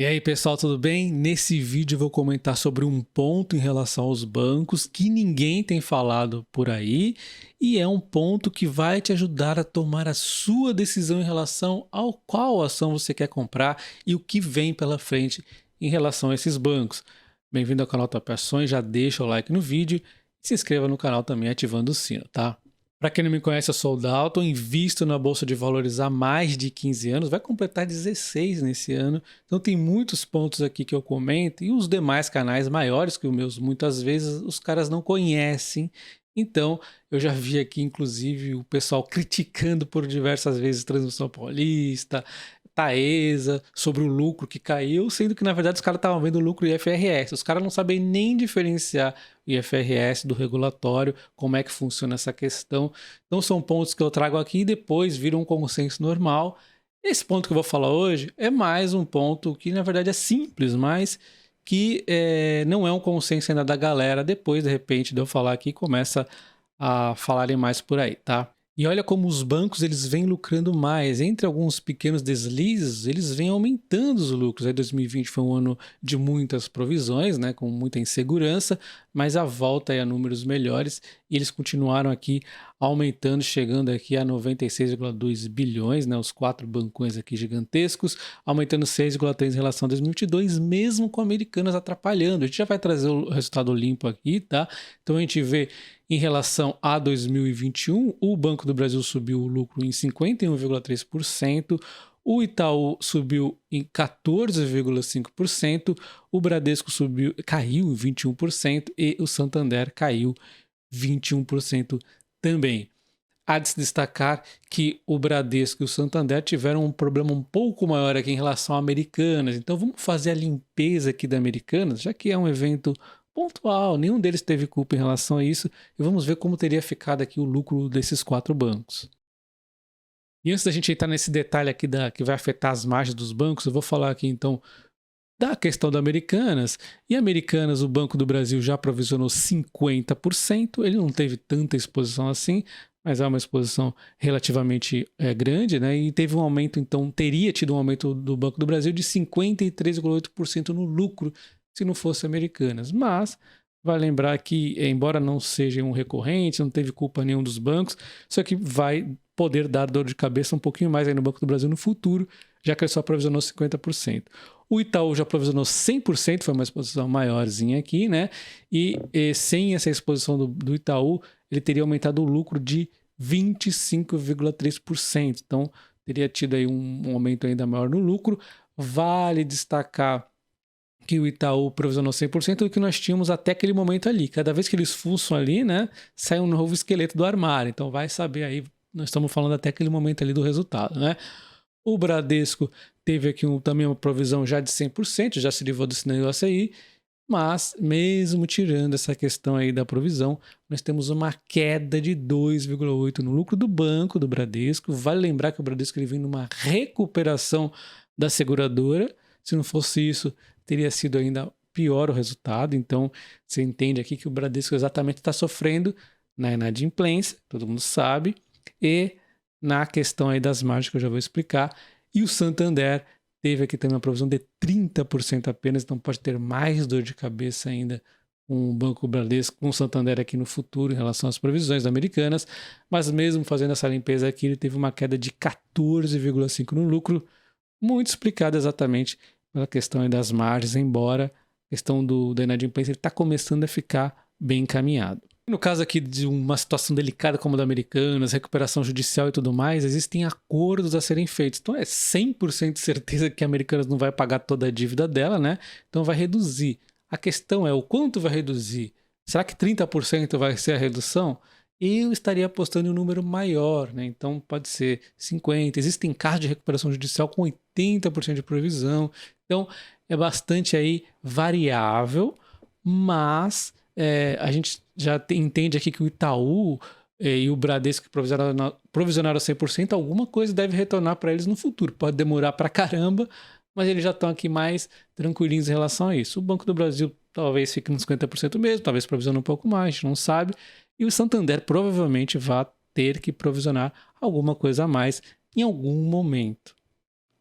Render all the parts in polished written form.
E aí, pessoal, tudo bem? Nesse vídeo eu vou comentar sobre um ponto em relação aos bancos que ninguém tem falado por aí e é um ponto que vai te ajudar a tomar a sua decisão em relação ao qual ação você quer comprar e o que vem pela frente em relação a esses bancos. Bem-vindo ao canal Top Ações, já deixa o like no vídeo e se inscreva no canal também ativando o sino, tá? Para quem não me conhece, eu sou o Dalton, invisto na Bolsa de Valores há mais de 15 anos, vai completar 16 nesse ano, então tem muitos pontos aqui que eu comento e os demais canais maiores que os meus, muitas vezes os caras não conhecem, então eu já vi aqui inclusive o pessoal criticando por diversas vezes Transmissão Paulista, Taesa, sobre o lucro que caiu, sendo que na verdade os caras estavam vendo o lucro IFRS, os caras não sabem nem diferenciar o IFRS do regulatório, como é que funciona essa questão. Então são pontos que eu trago aqui e depois viram um consenso normal. Esse ponto que eu vou falar hoje é mais um ponto que na verdade é simples, mas que não é um consenso ainda da galera. Depois, de repente, de eu falar aqui, começa a falarem mais por aí, tá? E olha como os bancos eles vêm lucrando mais. Entre alguns pequenos deslizes, eles vêm aumentando os lucros. Aí 2020 foi um ano de muitas provisões, né, com muita insegurança, mas a volta é a números melhores e eles continuaram aqui aumentando, chegando aqui a 96,2 bilhões, né, os 4 bancões aqui gigantescos, aumentando 6,3 em relação a 2022, mesmo com Americanas atrapalhando. A gente já vai trazer o resultado limpo aqui, tá? Então a gente vê em relação a 2021, o Banco do Brasil subiu o lucro em 51,3%, o Itaú subiu em 14,5%, o Bradesco caiu em 21% e o Santander caiu 21% também. Há de se destacar que o Bradesco e o Santander tiveram um problema um pouco maior aqui em relação a Americanas. Então vamos fazer a limpeza aqui da Americanas, já que é um evento pontual, nenhum deles teve culpa em relação a isso, e vamos ver como teria ficado aqui o lucro desses 4 bancos. E antes da gente entrar nesse detalhe aqui que vai afetar as margens dos bancos, eu vou falar aqui então da questão da Americanas. E Americanas, o Banco do Brasil já provisionou 50%, ele não teve tanta exposição assim, mas é uma exposição relativamente grande, né? E teve um aumento, então teria tido um aumento do Banco do Brasil de 53,8% no lucro se não fosse Americanas. Mas vai lembrar que, embora não seja um recorrente, não teve culpa nenhum dos bancos, só que vai poder dar dor de cabeça um pouquinho mais aí no Banco do Brasil no futuro, já que ele só provisionou 50%. O Itaú já provisionou 100%, foi uma exposição maiorzinha aqui, né? E sem essa exposição do Itaú, ele teria aumentado o lucro de 25,3%. Então, teria tido aí um aumento ainda maior no lucro. Vale destacar que o Itaú provisionou 100% do que nós tínhamos até aquele momento ali. Cada vez que eles fuçam ali, né, sai um novo esqueleto do armário. Então vai saber aí, nós estamos falando até aquele momento ali do resultado, né? O Bradesco teve aqui também uma provisão já de 100%, já se livrou desse negócio aí, mas mesmo tirando essa questão aí da provisão, nós temos uma queda de 2,8% no lucro do banco, do Bradesco. Vale lembrar que o Bradesco ele vem numa recuperação da seguradora. Se não fosse isso, teria sido ainda pior o resultado. Então, você entende aqui que o Bradesco exatamente está sofrendo na inadimplência, todo mundo sabe, e na questão aí das margens que eu já vou explicar. E o Santander teve aqui também uma provisão de 30% apenas, então pode ter mais dor de cabeça ainda com o Banco Bradesco, com o Santander aqui no futuro em relação às provisões americanas, mas mesmo fazendo essa limpeza aqui, ele teve uma queda de 14,5% no lucro, muito explicada exatamente pela questão aí das margens, embora a questão da inadimplência está começando a ficar bem encaminhado. No caso aqui de uma situação delicada como a da Americanas, recuperação judicial e tudo mais, existem acordos a serem feitos. Então é 100% de certeza que a Americanas não vai pagar toda a dívida dela, né? Então vai reduzir. A questão é o quanto vai reduzir. Será que 30% vai ser a redução? Eu estaria apostando em um número maior, né? Então pode ser 50%. Existem casos de recuperação judicial com 80% de provisão. Então é bastante aí variável, mas a gente já entende aqui que o Itaú e o Bradesco que provisionaram 100%, alguma coisa deve retornar para eles no futuro. Pode demorar para caramba, mas eles já estão aqui mais tranquilinhos em relação a isso. O Banco do Brasil talvez fique nos 50% mesmo, talvez provisione um pouco mais, a gente não sabe. E o Santander provavelmente vai ter que provisionar alguma coisa a mais em algum momento.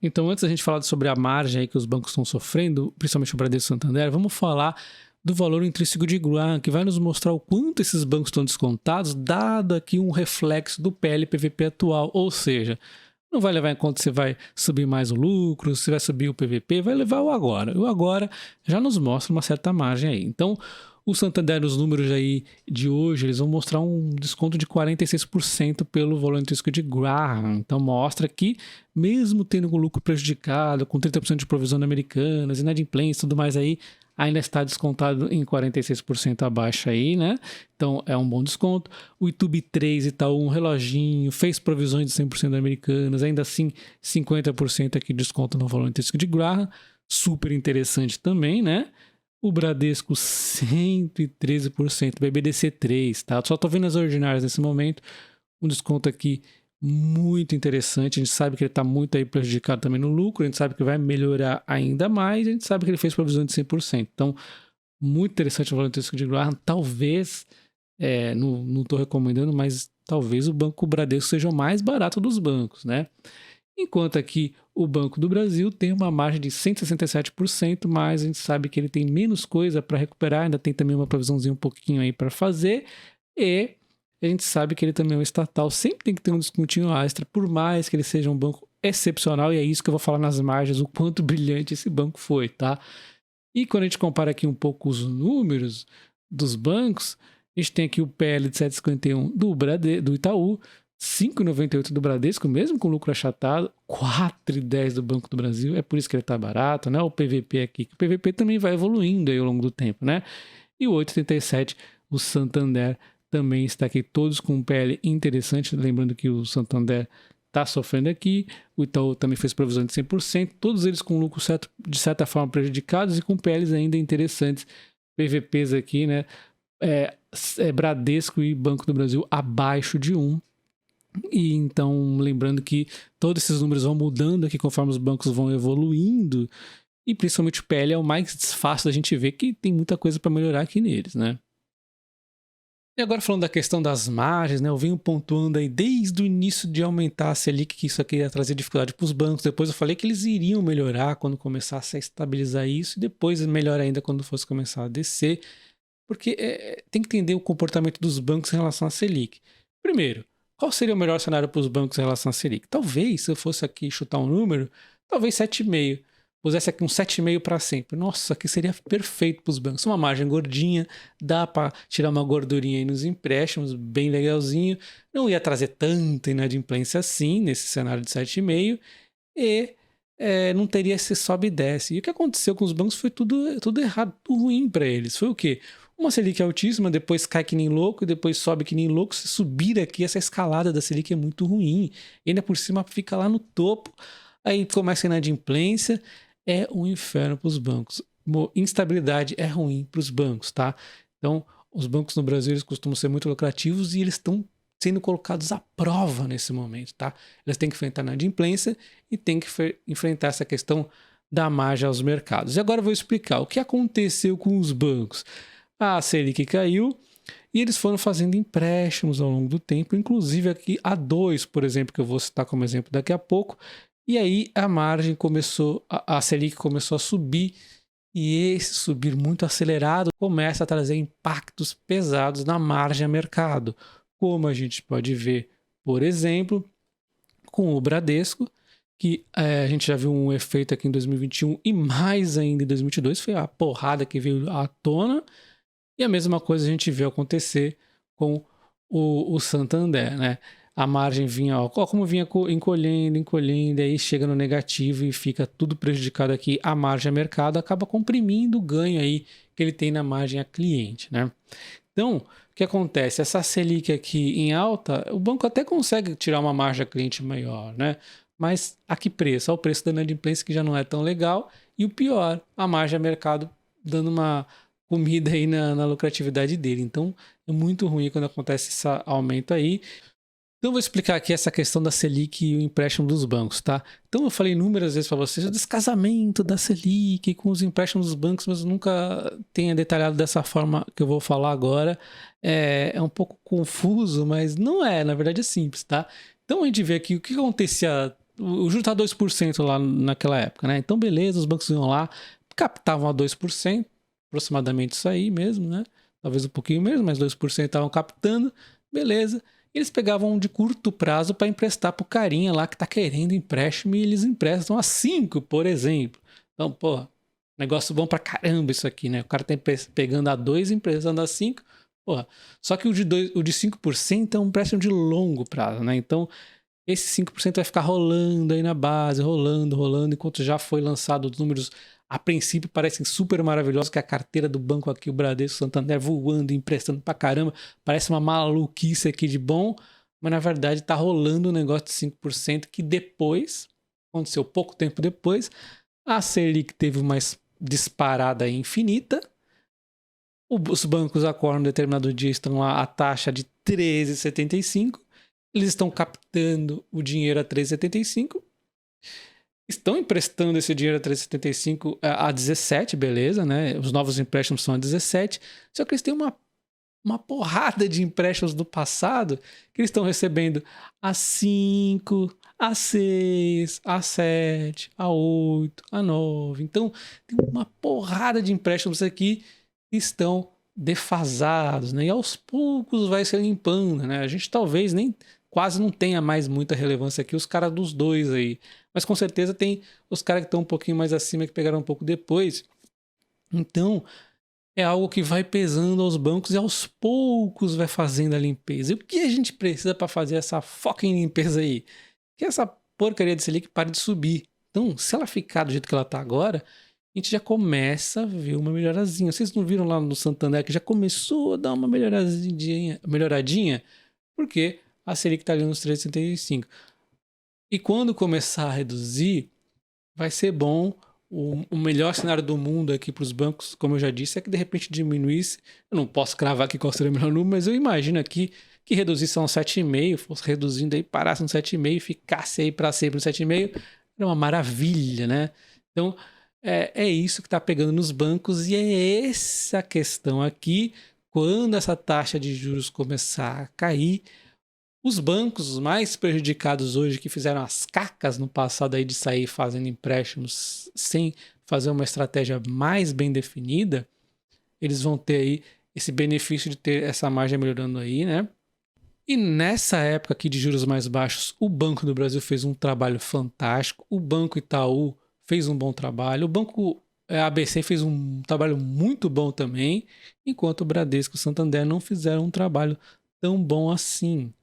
Então, antes da gente falar sobre a margem aí que os bancos estão sofrendo, principalmente o Bradesco e o Santander, vamos falar do valor intrínseco de Graham, que vai nos mostrar o quanto esses bancos estão descontados, dado aqui um reflexo do PL/PVP atual, ou seja, não vai levar em conta se vai subir mais o lucro, se vai subir o PVP, vai levar o agora. O agora já nos mostra uma certa margem aí. Então, o Santander, nos números aí de hoje, eles vão mostrar um desconto de 46% pelo valor intrínseco de Graham. Então, mostra que, mesmo tendo o lucro prejudicado, com 30% de provisão Americanas, inadimplência e tudo mais aí, ainda está descontado em 46% abaixo aí, né? Então, é um bom desconto. O YouTube 3 e tal, um reloginho, fez provisões de 100% Americanas, ainda assim, 50% aqui de desconto no valor intrínseco de Graham. Super interessante também, né? O Bradesco, 113%, BBDC3, tá? Só tô vendo as ordinárias nesse momento. Um desconto aqui muito interessante. A gente sabe que ele está muito aí prejudicado também no lucro. A gente sabe que vai melhorar ainda mais. A gente sabe que ele fez provisão de 100%. Então, muito interessante o valor intrínseco de Graham. Talvez, não estou recomendando, mas talvez o Banco Bradesco seja o mais barato dos bancos, né? Enquanto aqui o Banco do Brasil tem uma margem de 167%, mas a gente sabe que ele tem menos coisa para recuperar, ainda tem também uma provisãozinha um pouquinho aí para fazer, e a gente sabe que ele também é um estatal, sempre tem que ter um descontinho extra, por mais que ele seja um banco excepcional, e é isso que eu vou falar nas margens, o quanto brilhante esse banco foi, tá? E quando a gente compara aqui um pouco os números dos bancos, a gente tem aqui o PL de 7,51 do Itaú, 5,98 do Bradesco, mesmo com lucro achatado, 4,10 do Banco do Brasil, é por isso que ele está barato, né? O PVP aqui, que o PVP também vai evoluindo aí ao longo do tempo, né? E o 8,37, o Santander também está aqui, todos com um PL interessante, lembrando que o Santander está sofrendo aqui, o Itaú também fez provisão de 100%, todos eles com lucro de certa forma prejudicados e com PLs ainda interessantes, PVPs aqui, né? Bradesco e Banco do Brasil abaixo de 1. E então, lembrando que todos esses números vão mudando aqui conforme os bancos vão evoluindo, e principalmente o PL é o mais fácil da gente ver que tem muita coisa para melhorar aqui neles, né? E agora falando da questão das margens, né? Eu venho pontuando aí desde o início de aumentar a Selic que isso aqui ia trazer dificuldade para os bancos. Depois eu falei que eles iriam melhorar quando começasse a estabilizar isso, e depois melhor ainda quando fosse começar a descer, porque tem que entender o comportamento dos bancos em relação à Selic. Primeiro, qual seria o melhor cenário para os bancos em relação à Selic? Talvez, se eu fosse aqui chutar um número, talvez 7,5. Pusesse aqui um 7,5 para sempre. Nossa, aqui seria perfeito para os bancos. Uma margem gordinha, dá para tirar uma gordurinha aí nos empréstimos, bem legalzinho. Não ia trazer tanta inadimplência assim, nesse cenário de 7,5. E não teria esse sobe e desce. E o que aconteceu com os bancos foi tudo errado, tudo ruim para eles. Foi o quê? Uma Selic altíssima, depois cai que nem louco, e depois sobe que nem louco. Se subir aqui, essa escalada da Selic é muito ruim. E ainda por cima fica lá no topo, aí começa a inadimplência, é um inferno para os bancos. Instabilidade é ruim para os bancos, tá? Então, os bancos no Brasil eles costumam ser muito lucrativos e eles estão sendo colocados à prova nesse momento, tá? Eles têm que enfrentar a inadimplência e têm que enfrentar essa questão da margem aos mercados. E agora eu vou explicar o que aconteceu com os bancos. A Selic caiu e eles foram fazendo empréstimos ao longo do tempo, inclusive aqui a 2, por exemplo, que eu vou citar como exemplo daqui a pouco, e aí a margem começou, a Selic começou a subir, e esse subir muito acelerado começa a trazer impactos pesados na margem a mercado, como a gente pode ver, por exemplo, com o Bradesco, que a gente já viu um efeito aqui em 2021 e mais ainda em 2022, foi a porrada que veio à tona. E a mesma coisa a gente vê acontecer com o Santander, né? A margem vinha, como vinha encolhendo, aí chega no negativo e fica tudo prejudicado aqui. A margem a mercado acaba comprimindo o ganho aí que ele tem na margem a cliente, né? Então, o que acontece? Essa Selic aqui em alta, o banco até consegue tirar uma margem a cliente maior, né? Mas a que preço? Ao preço da inadimplência, que já não é tão legal. E o pior, a margem a mercado dando uma comida aí na lucratividade dele. Então, é muito ruim quando acontece esse aumento aí. Então, eu vou explicar aqui essa questão da Selic e o empréstimo dos bancos, tá? Então, eu falei inúmeras vezes para vocês o descasamento da Selic com os empréstimos dos bancos, mas eu nunca tenha detalhado dessa forma que eu vou falar agora. É um pouco confuso, mas não é, na verdade é simples, tá? Então, a gente vê aqui o que acontecia o juro tá 2% lá naquela época, né? Então, beleza, os bancos iam lá, captavam a 2%, aproximadamente isso aí mesmo, né? Talvez um pouquinho menos, mas 2% estavam captando, beleza. Eles pegavam de curto prazo para emprestar pro carinha lá que tá querendo empréstimo e eles emprestam a 5, por exemplo. Então, pô, negócio bom pra caramba isso aqui, né? O cara tá pegando a 2 e emprestando a 5, porra. Só que o de 5% é um empréstimo de longo prazo, né? Então, esse 5% vai ficar rolando aí na base, rolando, enquanto já foi lançado os números, a princípio parecem super maravilhosos, que a carteira do banco aqui, o Bradesco, o Santander, voando, emprestando pra caramba, parece uma maluquice aqui de bom, mas na verdade tá rolando um negócio de 5% que depois, aconteceu pouco tempo depois, a Selic teve uma disparada infinita, os bancos acordam em determinado dia, estão lá a taxa de 13,75, eles estão captando o dinheiro a 3,75, estão emprestando esse dinheiro a 3,75 a 17, beleza, né? Os novos empréstimos são a 17, só que eles têm uma porrada de empréstimos do passado que eles estão recebendo a 5, a 6, a 7, a 8, a 9. Então, tem uma porrada de empréstimos aqui que estão defasados, né? E aos poucos vai se limpando, né? A gente talvez nem quase não tenha mais muita relevância aqui os caras dos dois aí. Mas com certeza tem os caras que estão um pouquinho mais acima, que pegaram um pouco depois. Então, é algo que vai pesando aos bancos e aos poucos vai fazendo a limpeza. E o que a gente precisa para fazer essa fucking limpeza aí? Que essa porcaria de Selic pare de subir. Então, se ela ficar do jeito que ela está agora, a gente já começa a ver uma melhorazinha. Vocês não viram lá no Santander que já começou a dar uma melhoradinha? Porque a Selic está ali nos 3,75. E quando começar a reduzir, vai ser bom. O melhor cenário do mundo aqui para os bancos, como eu já disse, é que de repente diminuísse. Eu não posso cravar aqui qual seria o melhor número, mas eu imagino aqui que reduzisse a um 7,5, fosse reduzindo aí, parasse no 7,5 e ficasse aí para sempre no 7,5. Era uma maravilha, né? Então, é isso que está pegando nos bancos e é essa questão aqui. Quando essa taxa de juros começar a cair, os bancos os mais prejudicados hoje, que fizeram as cacas no passado aí de sair fazendo empréstimos sem fazer uma estratégia mais bem definida, eles vão ter aí esse benefício de ter essa margem melhorando aí, né? E nessa época aqui de juros mais baixos, o Banco do Brasil fez um trabalho fantástico, o Banco Itaú fez um bom trabalho, o Banco ABC fez um trabalho muito bom também, enquanto o Bradesco e o Santander não fizeram um trabalho tão bom assim.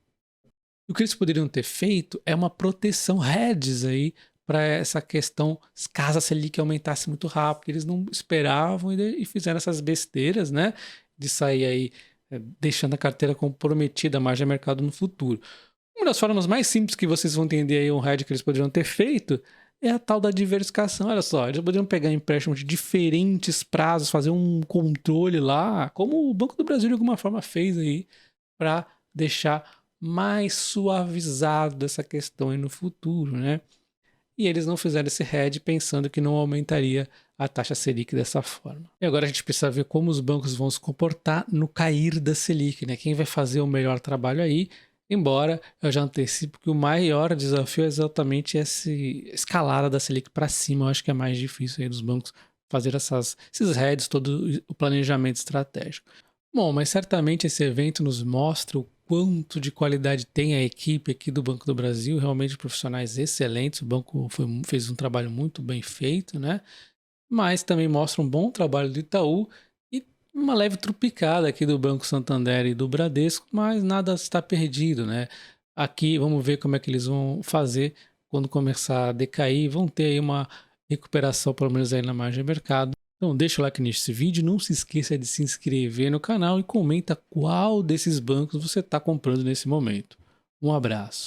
O que eles poderiam ter feito é uma proteção hedges aí para essa questão, caso a Selic aumentasse muito rápido. Eles não esperavam e fizeram essas besteiras, né? De sair aí deixando a carteira comprometida, a margem de mercado no futuro. Uma das formas mais simples que vocês vão entender aí um hedge que eles poderiam ter feito é a tal da diversificação. Olha só, eles poderiam pegar empréstimos de diferentes prazos, fazer um controle lá, como o Banco do Brasil de alguma forma fez aí, para deixar mais suavizado dessa questão aí no futuro, né? E eles não fizeram esse hedge pensando que não aumentaria a taxa Selic dessa forma. E agora a gente precisa ver como os bancos vão se comportar no cair da Selic, né? Quem vai fazer o melhor trabalho aí, embora eu já antecipo que o maior desafio é exatamente essa escalada da Selic para cima. Eu acho que é mais difícil aí dos bancos fazer esses hedges, todo o planejamento estratégico. Bom, mas certamente esse evento nos mostra o quanto de qualidade tem a equipe aqui do Banco do Brasil, realmente profissionais excelentes, o banco fez um trabalho muito bem feito, né? Mas também mostra um bom trabalho do Itaú e uma leve trupicada aqui do Banco Santander e do Bradesco, mas nada está perdido, né? Aqui vamos ver como é que eles vão fazer quando começar a decair, vão ter aí uma recuperação, pelo menos aí na margem de mercado. Então deixa o like nesse vídeo, não se esqueça de se inscrever no canal e comenta qual desses bancos você está comprando nesse momento. Um abraço.